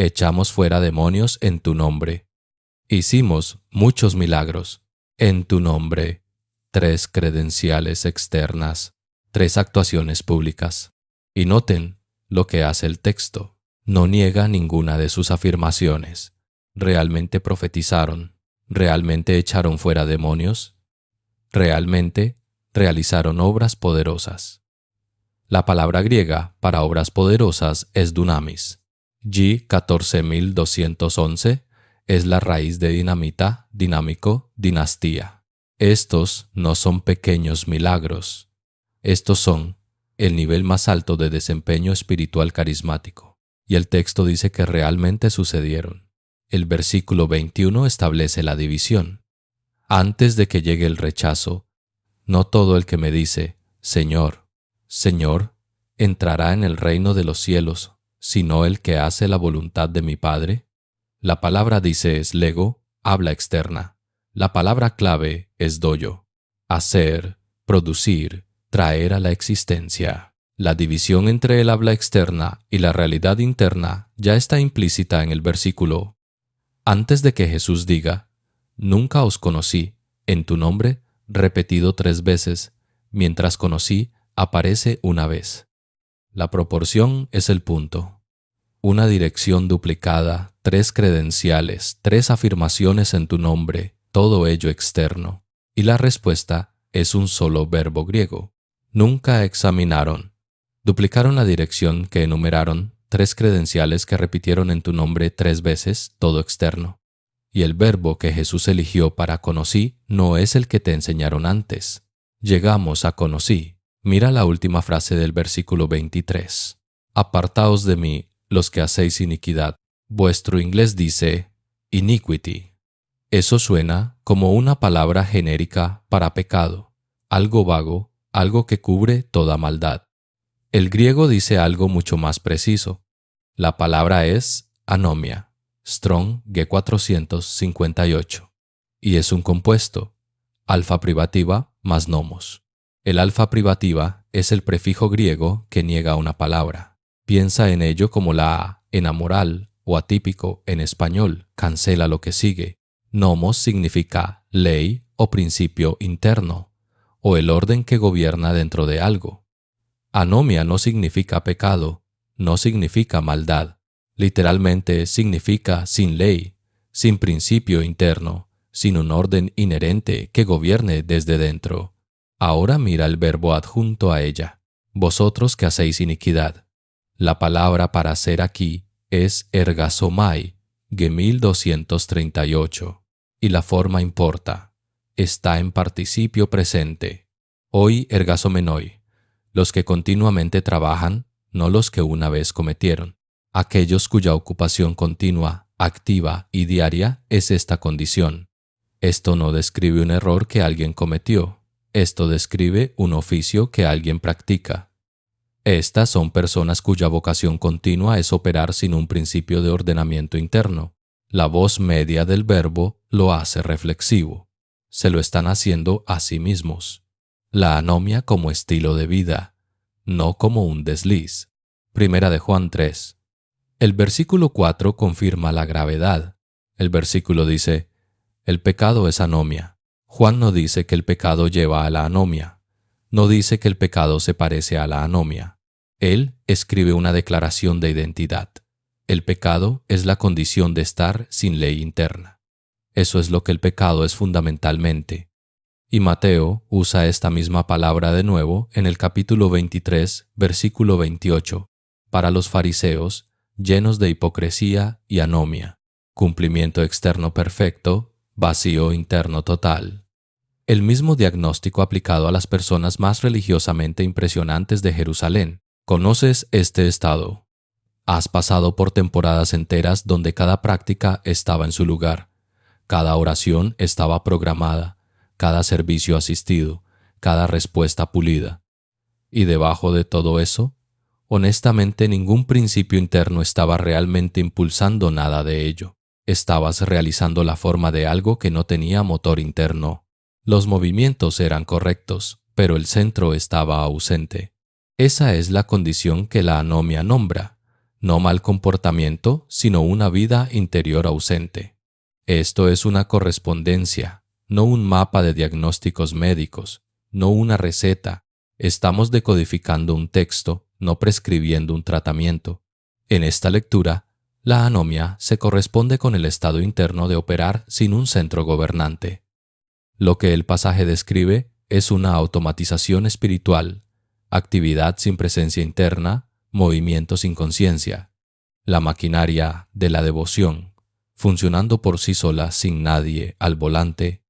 Echamos fuera demonios en tu nombre. Hicimos muchos milagros en tu nombre. 3 credenciales externas, 3 actuaciones públicas. Y noten lo que hace el texto. No niega ninguna de sus afirmaciones. Realmente profetizaron, realmente echaron fuera demonios, realmente realizaron obras poderosas. La palabra griega para obras poderosas es dunamis. G 14211 es la raíz de dinamita, dinámico, dinastía. Estos no son pequeños milagros. Estos son el nivel más alto de desempeño espiritual carismático. Y el texto dice que realmente sucedieron. El versículo 21 establece la división. Antes de que llegue el rechazo, no todo el que me dice, Señor, Señor, entrará en el reino de los cielos, sino el que hace la voluntad de mi Padre. La palabra dice es lego, habla externa. La palabra clave es doyo, hacer, producir, traer a la existencia. La división entre el habla externa y la realidad interna ya está implícita en el versículo. Antes de que Jesús diga, nunca os conocí, en tu nombre, repetido 3 veces, mientras conocí, aparece una vez. La proporción es el punto. Una dirección duplicada, 3 credenciales, 3 afirmaciones en tu nombre, todo ello externo. Y la respuesta es un solo verbo griego. Nunca examinaron. Duplicaron la dirección que enumeraron, 3 credenciales que repitieron en tu nombre 3 veces, todo externo. Y el verbo que Jesús eligió para conocí no es el que te enseñaron antes. Llegamos a conocí. Mira la última frase del versículo 23. Apartaos de mí, los que hacéis iniquidad. Vuestro inglés dice iniquity. Eso suena como una palabra genérica para pecado, algo vago, algo que cubre toda maldad. El griego dice algo mucho más preciso. La palabra es anomia, Strong G458, y es un compuesto, alfa privativa más nomos. El alfa privativa es el prefijo griego que niega una palabra. Piensa en ello como la A en amoral o atípico en español, cancela lo que sigue. Nomos significa ley o principio interno, o el orden que gobierna dentro de algo. Anomia no significa pecado, no significa maldad. Literalmente significa sin ley, sin principio interno, sin un orden inherente que gobierne desde dentro. Ahora mira el verbo adjunto a ella. Vosotros que hacéis iniquidad. La palabra para hacer aquí es ergasomai, G1238, y la forma importa. Está en participio presente. Hoy ergasomenoi. Los que continuamente trabajan, no los que una vez cometieron. Aquellos cuya ocupación continua, activa y diaria es esta condición. Esto no describe un error que alguien cometió. Esto describe un oficio que alguien practica. Estas son personas cuya vocación continua es operar sin un principio de ordenamiento interno. La voz media del verbo lo hace reflexivo. Se lo están haciendo a sí mismos. La anomia como estilo de vida, no como un desliz. Primera de Juan 3. El versículo 4 confirma la gravedad. El versículo dice, el pecado es anomia. Juan no dice que el pecado lleva a la anomia. No dice que el pecado se parece a la anomia. Él escribe una declaración de identidad. El pecado es la condición de estar sin ley interna. Eso es lo que el pecado es fundamentalmente. Y Mateo usa esta misma palabra de nuevo en el capítulo 23, versículo 28, para los fariseos, llenos de hipocresía y anomia, cumplimiento externo perfecto, vacío interno total. El mismo diagnóstico aplicado a las personas más religiosamente impresionantes de Jerusalén. ¿Conoces este estado? Has pasado por temporadas enteras donde cada práctica estaba en su lugar, cada oración estaba programada, cada servicio asistido, cada respuesta pulida. Y debajo de todo eso, honestamente ningún principio interno estaba realmente impulsando nada de ello. Estabas realizando la forma de algo que no tenía motor interno. Los movimientos eran correctos, pero el centro estaba ausente. Esa es la condición que la anomia nombra. No mal comportamiento, sino una vida interior ausente. Esto es una correspondencia, no un mapa de diagnósticos médicos, no una receta. Estamos decodificando un texto, no prescribiendo un tratamiento. En esta lectura, la anomia se corresponde con el estado interno de operar sin un centro gobernante. Lo que el pasaje describe es una automatización espiritual, actividad sin presencia interna, movimiento sin conciencia, la maquinaria de la devoción, funcionando por sí sola sin nadie al volante.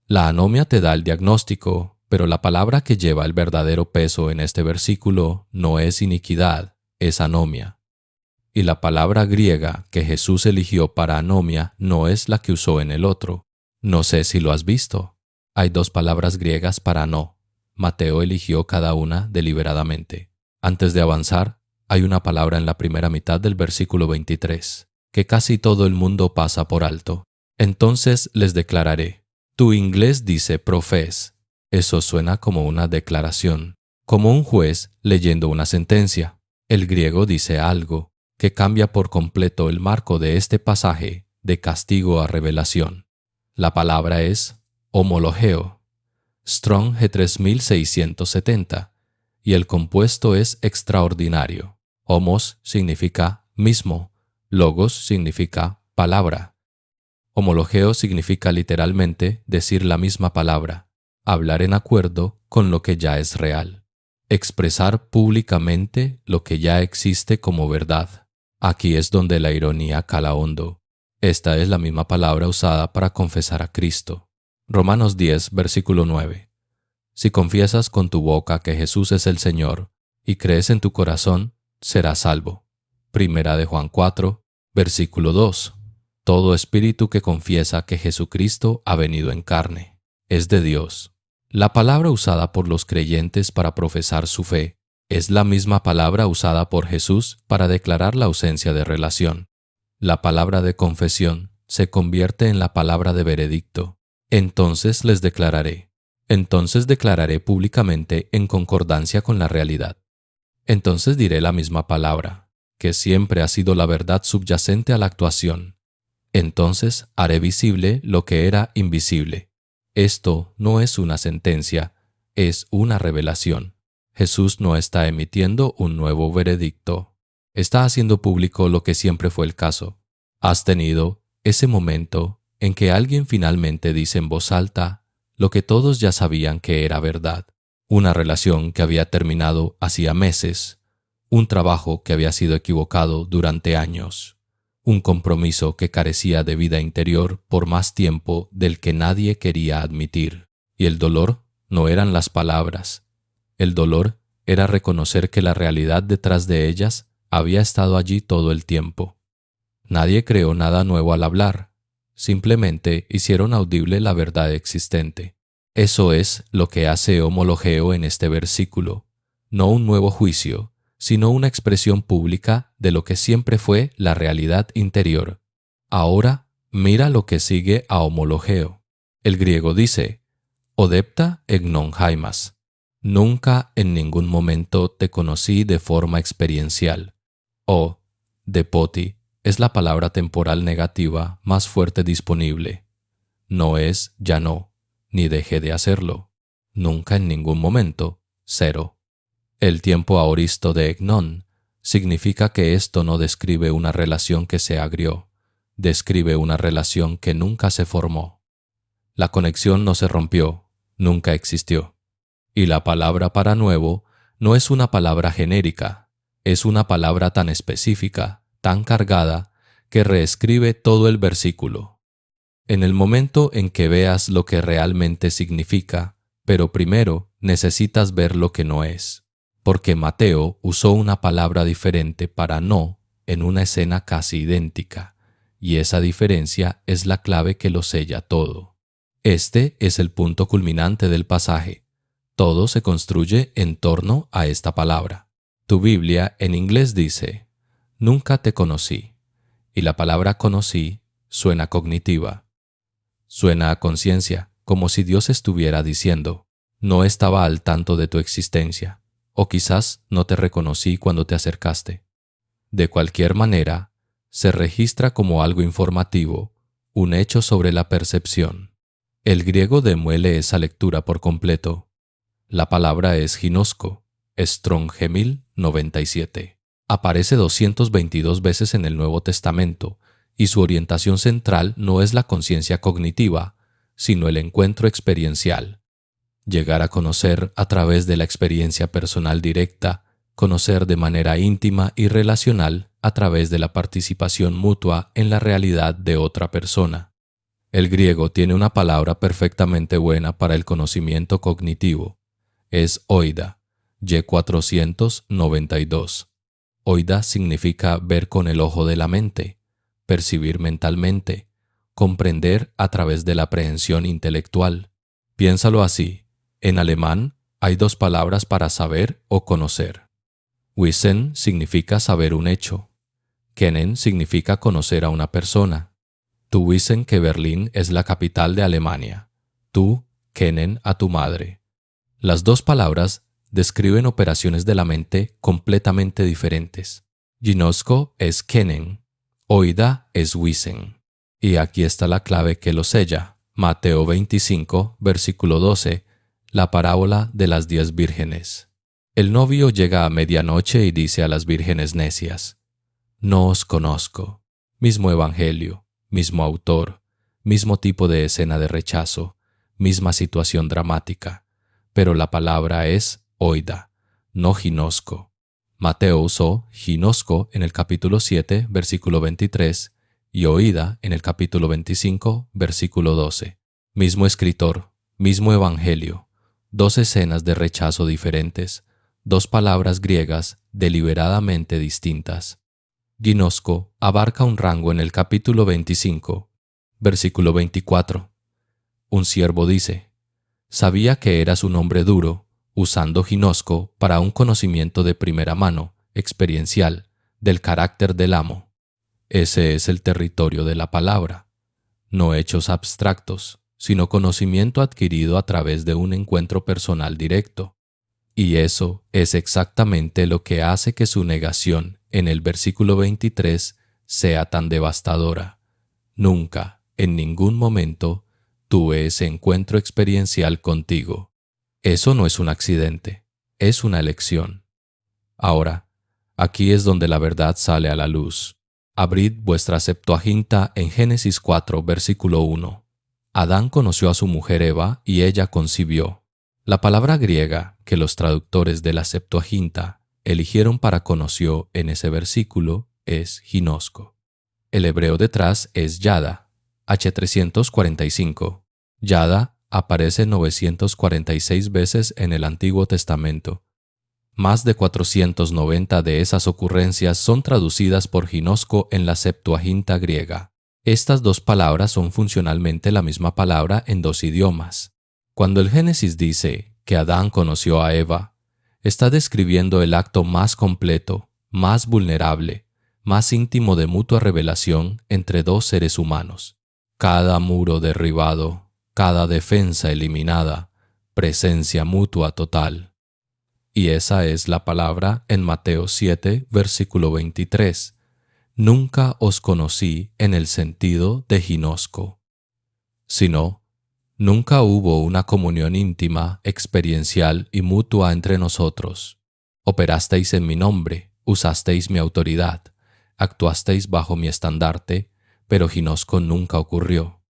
La anomia te da el diagnóstico, pero la palabra que lleva el verdadero peso en este versículo no es iniquidad, es anomia. Y la palabra griega que Jesús eligió para anomia no es la que usó en el otro. No sé si lo has visto. Hay 2 palabras griegas para no. Mateo eligió cada una deliberadamente. Antes de avanzar, hay una palabra en la primera mitad del versículo 23, que casi todo el mundo pasa por alto. Entonces les declararé. Tu inglés dice profess. Eso suena como una declaración, como un juez leyendo una sentencia. El griego dice algo que cambia por completo el marco de este pasaje de castigo a revelación. La palabra es homologeo, Strong G3670, y el compuesto es extraordinario. Homos significa mismo, logos significa palabra. Homologeo significa literalmente decir la misma palabra, hablar en acuerdo con lo que ya es real, expresar públicamente lo que ya existe como verdad. Aquí es donde la ironía cala hondo. Esta es la misma palabra usada para confesar a Cristo. Romanos 10, versículo 9. Si confiesas con tu boca que Jesús es el Señor y crees en tu corazón, serás salvo. Primera de Juan 4, versículo 2. Todo espíritu que confiesa que Jesucristo ha venido en carne es de Dios. La palabra usada por los creyentes para profesar su fe es la misma palabra usada por Jesús para declarar la ausencia de relación. La palabra de confesión se convierte en la palabra de veredicto. Entonces les declararé. Entonces declararé públicamente en concordancia con la realidad. Entonces diré la misma palabra, que siempre ha sido la verdad subyacente a la actuación. Entonces haré visible lo que era invisible. Esto no es una sentencia, es una revelación. Jesús no está emitiendo un nuevo veredicto. Está haciendo público lo que siempre fue el caso. Has tenido ese momento en que alguien finalmente dice en voz alta lo que todos ya sabían que era verdad. Una relación que había terminado hacía meses, un trabajo que había sido equivocado durante años, un compromiso que carecía de vida interior por más tiempo del que nadie quería admitir. Y el dolor no eran las palabras. El dolor era reconocer que la realidad detrás de ellas había estado allí todo el tiempo. Nadie creó nada nuevo al hablar, simplemente hicieron audible la verdad existente. Eso es lo que hace homologeo en este versículo, no un nuevo juicio, sino una expresión pública de lo que siempre fue la realidad interior. Ahora, mira lo que sigue a homologeo. El griego dice, odepta egnon haimas. Nunca en ningún momento te conocí de forma experiencial. O, depoti, es la palabra temporal negativa más fuerte disponible. No es ya no, ni dejé de hacerlo. Nunca en ningún momento, cero. El tiempo aoristo de egnon significa que esto no describe una relación que se agrió, describe una relación que nunca se formó. La conexión no se rompió, nunca existió. Y la palabra para nuevo no es una palabra genérica, es una palabra tan específica, tan cargada, que reescribe todo el versículo. En el momento en que veas lo que realmente significa, pero primero necesitas ver lo que no es, porque Mateo usó una palabra diferente para no en una escena casi idéntica, y esa diferencia es la clave que lo sella todo. Este es el punto culminante del pasaje. Todo se construye en torno a esta palabra. Tu Biblia en inglés dice, nunca te conocí, y la palabra conocí suena cognitiva. Suena a conciencia, como si Dios estuviera diciendo, no estaba al tanto de tu existencia, o quizás no te reconocí cuando te acercaste. De cualquier manera, se registra como algo informativo, un hecho sobre la percepción. El griego demuele esa lectura por completo. La palabra es ginosko, Strong G 1097. Aparece 222 veces en el Nuevo Testamento y su orientación central no es la conciencia cognitiva, sino el encuentro experiencial. Llegar a conocer a través de la experiencia personal directa, conocer de manera íntima y relacional a través de la participación mutua en la realidad de otra persona. El griego tiene una palabra perfectamente buena para el conocimiento cognitivo. Es oida, Y492. Oida significa ver con el ojo de la mente, percibir mentalmente, comprender a través de la aprehensión intelectual. Piénsalo así. En alemán hay dos palabras para saber o conocer. Wissen significa saber un hecho. Kennen significa conocer a una persona. Tú wissen que Berlín es la capital de Alemania. Tú kennen a tu madre. Las dos palabras describen operaciones de la mente completamente diferentes. Ginosko es kennen, oida es wissen. Y aquí está la clave que lo sella. Mateo 25, versículo 12, la parábola de las 10 vírgenes. El novio llega a medianoche y dice a las vírgenes necias: no os conozco. Mismo evangelio, mismo autor, mismo tipo de escena de rechazo, misma situación dramática, pero la palabra es oida, no ginosko. Mateo usó ginosko en el capítulo 7, versículo 23, y oída en el capítulo 25, versículo 12. Mismo escritor, mismo evangelio, dos escenas de rechazo diferentes, dos palabras griegas deliberadamente distintas. Ginosko abarca un rango en el capítulo 25, versículo 24. Un siervo dice: sabía que eras un hombre duro, usando ginosko para un conocimiento de primera mano, experiencial, del carácter del amo. Ese es el territorio de la palabra. No hechos abstractos, sino conocimiento adquirido a través de un encuentro personal directo. Y eso es exactamente lo que hace que su negación en el versículo 23 sea tan devastadora. Nunca, en ningún momento, tuve ese encuentro experiencial contigo. Eso no es un accidente, es una elección. Ahora, aquí es donde la verdad sale a la luz. Abrid vuestra Septuaginta en Génesis 4, versículo 1. Adán conoció a su mujer Eva y ella concibió. La palabra griega que los traductores de la Septuaginta eligieron para conoció en ese versículo es ginosko. El hebreo detrás es yada, H345. Yada aparece 946 veces en el Antiguo Testamento. Más de 490 de esas ocurrencias son traducidas por ginosko en la Septuaginta griega. Estas dos palabras son funcionalmente la misma palabra en dos idiomas. Cuando el Génesis dice que Adán conoció a Eva, está describiendo el acto más completo, más vulnerable, más íntimo de mutua revelación entre dos seres humanos. Cada muro derribado, cada defensa eliminada, presencia mutua total. Y esa es la palabra en Mateo 7, versículo 23. Nunca os conocí en el sentido de ginosko, sino nunca hubo una comunión íntima, experiencial y mutua entre nosotros. Operasteis en mi nombre, usasteis mi autoridad, actuasteis bajo mi estandarte, pero ginosko nunca ocurrió.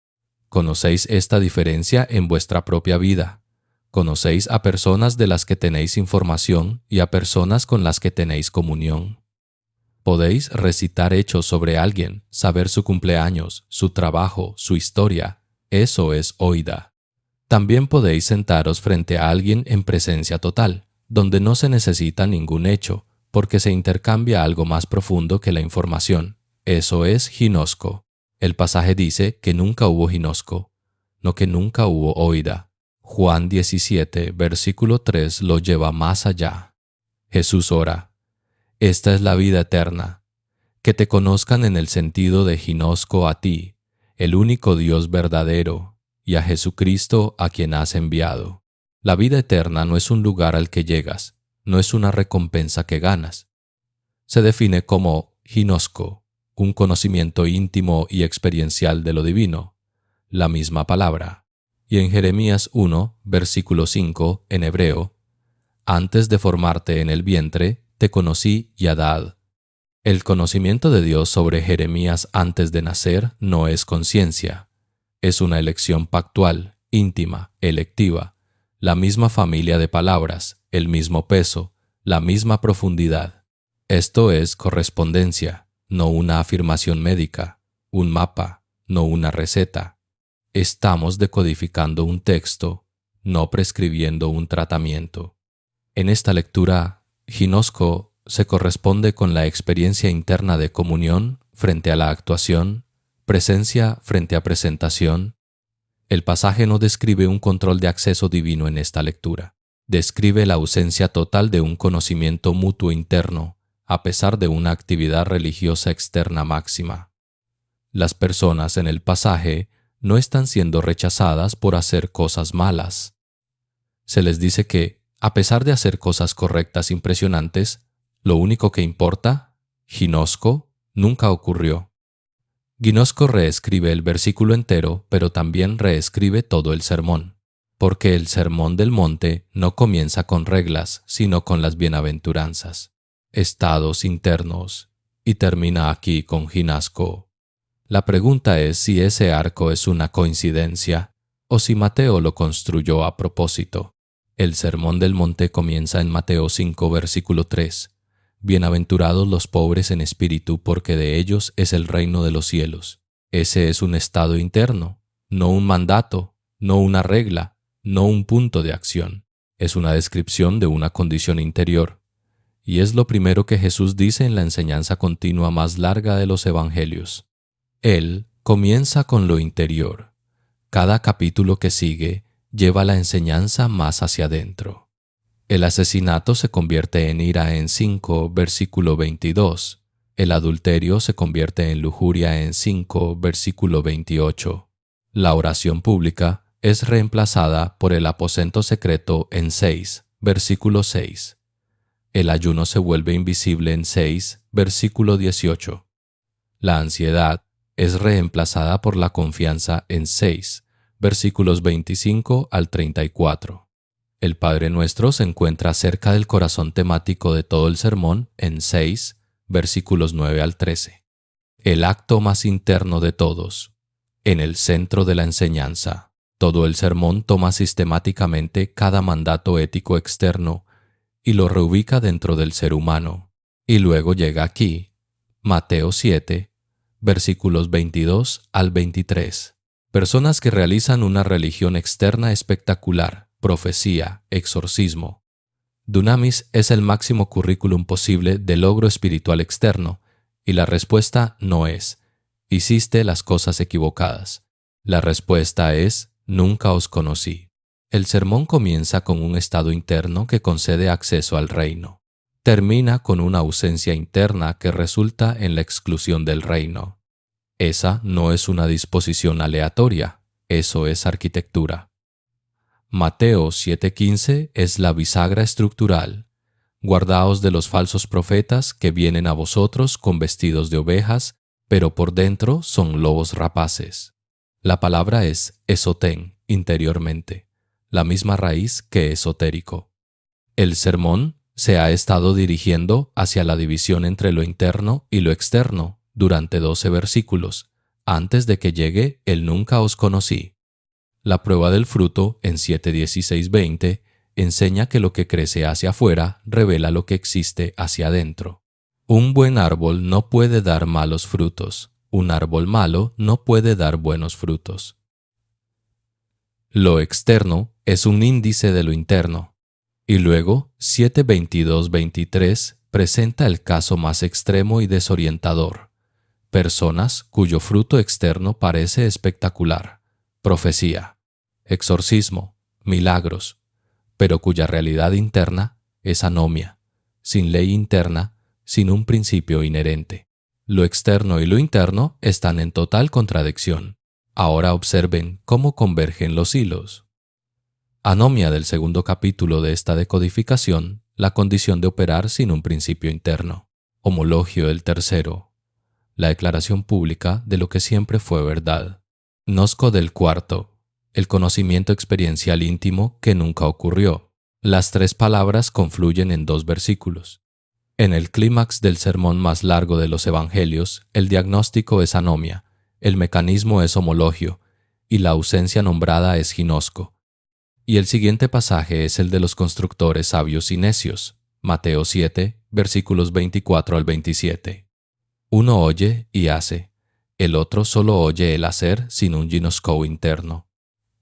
Conocéis esta diferencia en vuestra propia vida. Conocéis a personas de las que tenéis información y a personas con las que tenéis comunión. Podéis recitar hechos sobre alguien, saber su cumpleaños, su trabajo, su historia. Eso es oida. También podéis sentaros frente a alguien en presencia total, donde no se necesita ningún hecho, porque se intercambia algo más profundo que la información. Eso es ginosko. El pasaje dice que nunca hubo ginosko, no que nunca hubo oida. Juan 17, versículo 3 lo lleva más allá. Jesús ora: esta es la vida eterna, que te conozcan en el sentido de ginosko a ti, el único Dios verdadero, y a Jesucristo a quien has enviado. La vida eterna no es un lugar al que llegas, no es una recompensa que ganas. Se define como Ginosco, un conocimiento íntimo y experiencial de lo divino, la misma palabra. Y en Jeremías 1, versículo 5, en hebreo, antes de formarte en el vientre, te conocí, Yadad. El conocimiento de Dios sobre Jeremías antes de nacer no es conciencia. Es una elección pactual, íntima, electiva, la misma familia de palabras, el mismo peso, la misma profundidad. Esto es correspondencia, no una afirmación médica, un mapa, no una receta. Estamos decodificando un texto, no prescribiendo un tratamiento. En esta lectura, ginosco se corresponde con la experiencia interna de comunión frente a la actuación, presencia frente a presentación. El pasaje no describe un control de acceso divino en esta lectura. Describe la ausencia total de un conocimiento mutuo interno, a pesar de una actividad religiosa externa máxima. Las personas en el pasaje no están siendo rechazadas por hacer cosas malas. Se les dice que, a pesar de hacer cosas correctas impresionantes, lo único que importa, ginosco, nunca ocurrió. Ginosco reescribe el versículo entero, pero también reescribe todo el sermón, porque el sermón del monte no comienza con reglas, sino con las bienaventuranzas, estados internos, y termina aquí con ginasco. La pregunta es si ese arco es una coincidencia o si Mateo lo construyó a propósito. El sermón del monte comienza en Mateo 5, versículo 3. Bienaventurados los pobres en espíritu, porque de ellos es el reino de los cielos. Ese es un estado interno, no un mandato, no una regla, no un punto de acción. Es una descripción de una condición interior. Y es lo primero que Jesús dice en la enseñanza continua más larga de los evangelios. Él comienza con lo interior. Cada capítulo que sigue lleva la enseñanza más hacia adentro. El asesinato se convierte en ira en 5, versículo 22. El adulterio se convierte en lujuria en 5, versículo 28. La oración pública es reemplazada por el aposento secreto en 6, versículo 6. El ayuno se vuelve invisible en 6, versículo 18. La ansiedad es reemplazada por la confianza en 6, versículos 25 al 34. El Padre Nuestro se encuentra cerca del corazón temático de todo el sermón en 6, versículos 9 al 13. El acto más interno de todos, en el centro de la enseñanza. Todo el sermón toma sistemáticamente cada mandato ético externo y lo reubica dentro del ser humano. Y luego llega aquí, Mateo 7, versículos 22 al 23. Personas que realizan una religión externa espectacular, profecía, exorcismo. Dunamis es el máximo currículum posible de logro espiritual externo, y la respuesta no es, hiciste las cosas equivocadas. La respuesta es, nunca os conocí. El sermón comienza con un estado interno que concede acceso al reino. Termina con una ausencia interna que resulta en la exclusión del reino. Esa no es una disposición aleatoria, eso es arquitectura. Mateo 7:15 es la bisagra estructural. Guardaos de los falsos profetas que vienen a vosotros con vestidos de ovejas, pero por dentro son lobos rapaces. La palabra es esotén, interiormente, la misma raíz que esotérico. El sermón se ha estado dirigiendo hacia la división entre lo interno y lo externo durante 12 versículos, antes de que llegue el nunca os conocí. La prueba del fruto en 7:16-20 enseña que lo que crece hacia afuera revela lo que existe hacia adentro. Un buen árbol no puede dar malos frutos. Un árbol malo no puede dar buenos frutos. Lo externo es un índice de lo interno. Y luego, 7:22-23 presenta el caso más extremo y desorientador. Personas cuyo fruto externo parece espectacular. Profecía, exorcismo, milagros, pero cuya realidad interna es anomia, sin ley interna, sin un principio inherente. Lo externo y lo interno están en total contradicción. Ahora observen cómo convergen los hilos. Anomia del segundo capítulo de esta decodificación, la condición de operar sin un principio interno. Homologio el tercero, la declaración pública de lo que siempre fue verdad. Gnosco del cuarto, el conocimiento experiencial íntimo que nunca ocurrió. Las tres palabras confluyen en 2 versículos. En el clímax del sermón más largo de los evangelios, el diagnóstico es anomia, el mecanismo es homologio, y la ausencia nombrada es ginosco. Y el siguiente pasaje es el de los constructores sabios y necios, Mateo 7, versículos 24 al 27. Uno oye y hace, el otro solo oye el hacer sin un ginosco interno.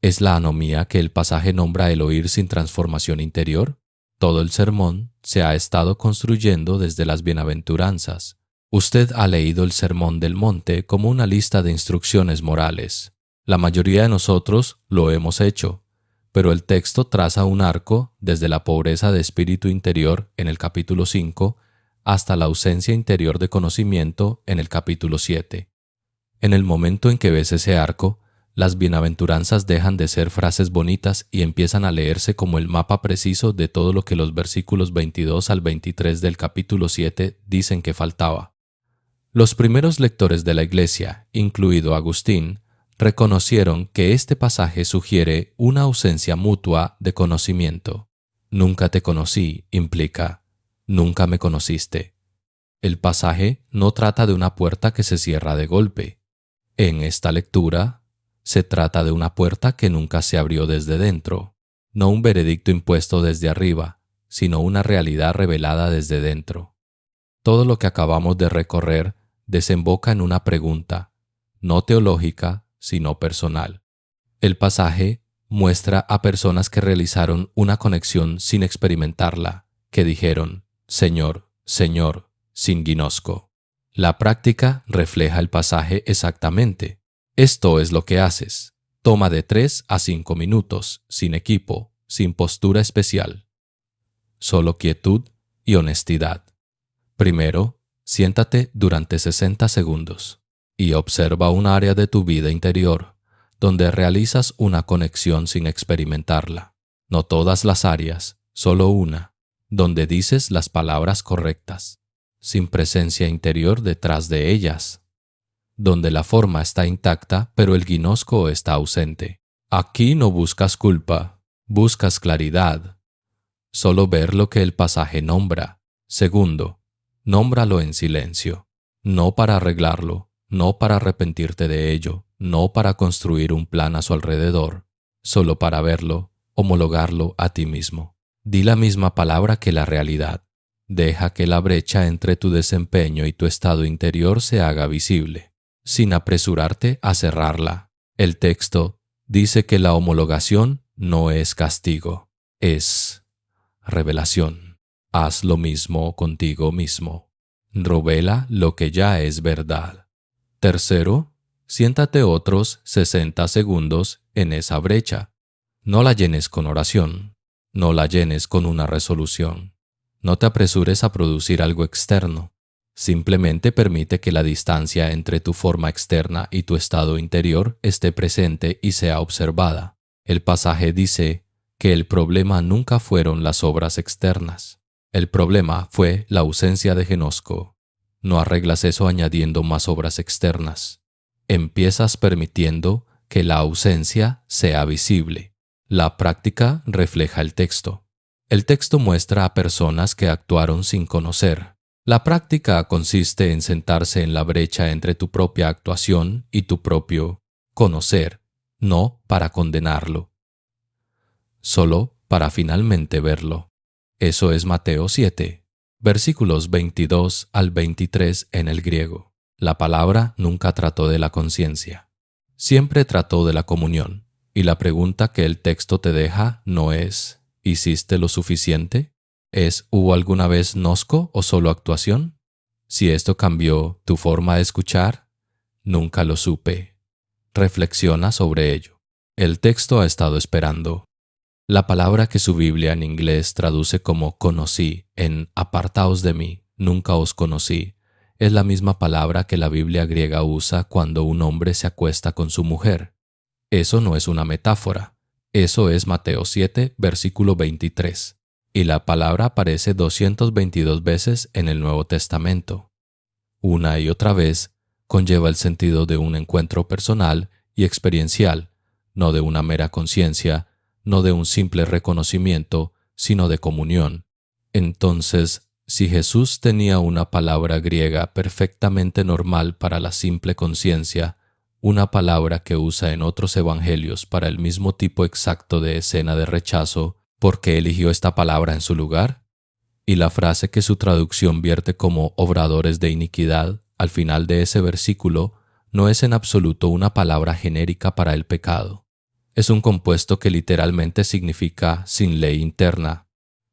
¿Es la anomía que el pasaje nombra el oír sin transformación interior? Todo el sermón se ha estado construyendo desde las bienaventuranzas. Usted ha leído el Sermón del Monte como una lista de instrucciones morales. La mayoría de nosotros lo hemos hecho, pero el texto traza un arco desde la pobreza de espíritu interior en el capítulo 5 hasta la ausencia interior de conocimiento en el capítulo 7. En el momento en que ves ese arco, las bienaventuranzas dejan de ser frases bonitas y empiezan a leerse como el mapa preciso de todo lo que los versículos 22 al 23 del capítulo 7 dicen que faltaba. Los primeros lectores de la Iglesia, incluido Agustín, reconocieron que este pasaje sugiere una ausencia mutua de conocimiento. Nunca te conocí implica, nunca me conociste. El pasaje no trata de una puerta que se cierra de golpe. En esta lectura, se trata de una puerta que nunca se abrió desde dentro, no un veredicto impuesto desde arriba, sino una realidad revelada desde dentro. Todo lo que acabamos de recorrer desemboca en una pregunta, no teológica, sino personal. El pasaje muestra a personas que realizaron una conexión sin experimentarla, que dijeron, Señor, Señor, sin ginosco. La práctica refleja el pasaje exactamente. Esto es lo que haces. Toma de 3 a 5 minutos, sin equipo, sin postura especial. Solo quietud y honestidad. Primero, siéntate durante 60 segundos y observa un área de tu vida interior donde realizas una conexión sin experimentarla. No todas las áreas, solo una, donde dices las palabras correctas, sin presencia interior detrás de ellas. Donde la forma está intacta, pero el ginosco está ausente. Aquí no buscas culpa, buscas claridad. Solo ver lo que el pasaje nombra. Segundo, nómbralo en silencio. No para arreglarlo, no para arrepentirte de ello, no para construir un plan a su alrededor, solo para verlo, homologarlo a ti mismo. Di la misma palabra que la realidad. Deja que la brecha entre tu desempeño y tu estado interior se haga visible, sin apresurarte a cerrarla. El texto dice que la homologación no es castigo, es revelación. Haz lo mismo contigo mismo. Revela lo que ya es verdad. Tercero, siéntate otros 60 segundos en esa brecha. No la llenes con oración, no la llenes con una resolución. No te apresures a producir algo externo. Simplemente permite que la distancia entre tu forma externa y tu estado interior esté presente y sea observada. El pasaje dice que el problema nunca fueron las obras externas. El problema fue la ausencia de ginosco. No arreglas eso añadiendo más obras externas. Empiezas permitiendo que la ausencia sea visible. La práctica refleja el texto. El texto muestra a personas que actuaron sin conocer. La práctica consiste en sentarse en la brecha entre tu propia actuación y tu propio conocer, no para condenarlo, solo para finalmente verlo. Eso es Mateo 7, versículos 22 al 23 en el griego. La palabra nunca trató de la conciencia. Siempre trató de la comunión. Y la pregunta que el texto te deja no es ¿hiciste lo suficiente? ¿Hubo alguna vez gnosco o solo actuación? Si esto cambió tu forma de escuchar, nunca lo supe. Reflexiona sobre ello. El texto ha estado esperando. La palabra que su Biblia en inglés traduce como conocí en apartaos de mí, nunca os conocí, es la misma palabra que la Biblia griega usa cuando un hombre se acuesta con su mujer. Eso no es una metáfora. Eso es Mateo 7, versículo 23. y la palabra aparece 222 veces en el Nuevo Testamento. Una y otra vez conlleva el sentido de un encuentro personal y experiencial, no de una mera conciencia, no de un simple reconocimiento, sino de comunión. Entonces, si Jesús tenía una palabra griega perfectamente normal para la simple conciencia, una palabra que usa en otros evangelios para el mismo tipo exacto de escena de rechazo, ¿por qué eligió esta palabra en su lugar? Y la frase que su traducción vierte como obradores de iniquidad al final de ese versículo no es en absoluto una palabra genérica para el pecado. Es un compuesto que literalmente significa sin ley interna.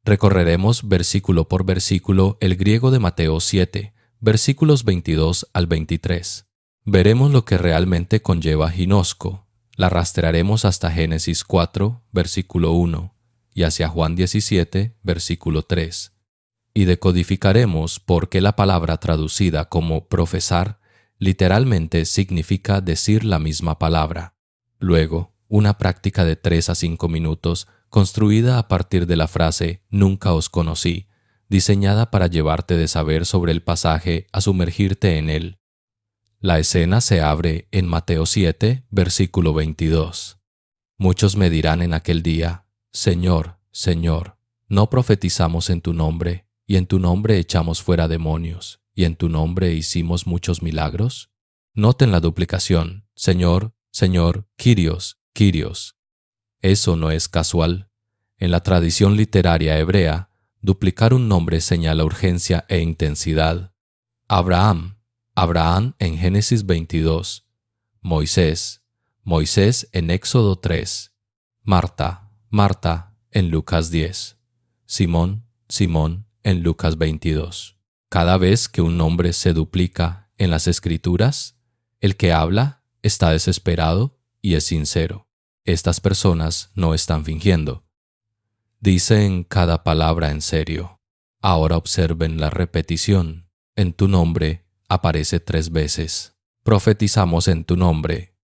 Recorreremos versículo por versículo el griego de Mateo 7, versículos 22 al 23. Veremos lo que realmente conlleva ginosco. La arrastraremos hasta Génesis 4, versículo 1, y hacia Juan 17, versículo 3. Y decodificaremos por qué la palabra traducida como profesar literalmente significa decir la misma palabra. Luego, una práctica de 3 a 5 minutos construida a partir de la frase «Nunca os conocí», diseñada para llevarte de saber sobre el pasaje a sumergirte en él. La escena se abre en Mateo 7, versículo 22. Muchos me dirán en aquel día, «Señor, Señor, ¿no profetizamos en tu nombre, y en tu nombre echamos fuera demonios, y en tu nombre hicimos muchos milagros?» Noten la duplicación, Señor, Señor, Kyrios, Kyrios. Eso no es casual. En la tradición literaria hebrea, duplicar un nombre señala urgencia e intensidad. Abraham, Abraham en Génesis 22. Moisés, Moisés en Éxodo 3. Marta, Marta en Lucas 10. Simón, Simón en Lucas 22. Cada vez que un nombre se duplica en las Escrituras, el que habla está desesperado y es sincero. Estas personas no están fingiendo. Dicen cada palabra en serio. Ahora observen la repetición. En tu nombre aparece 3 veces. Profetizamos en tu nombre.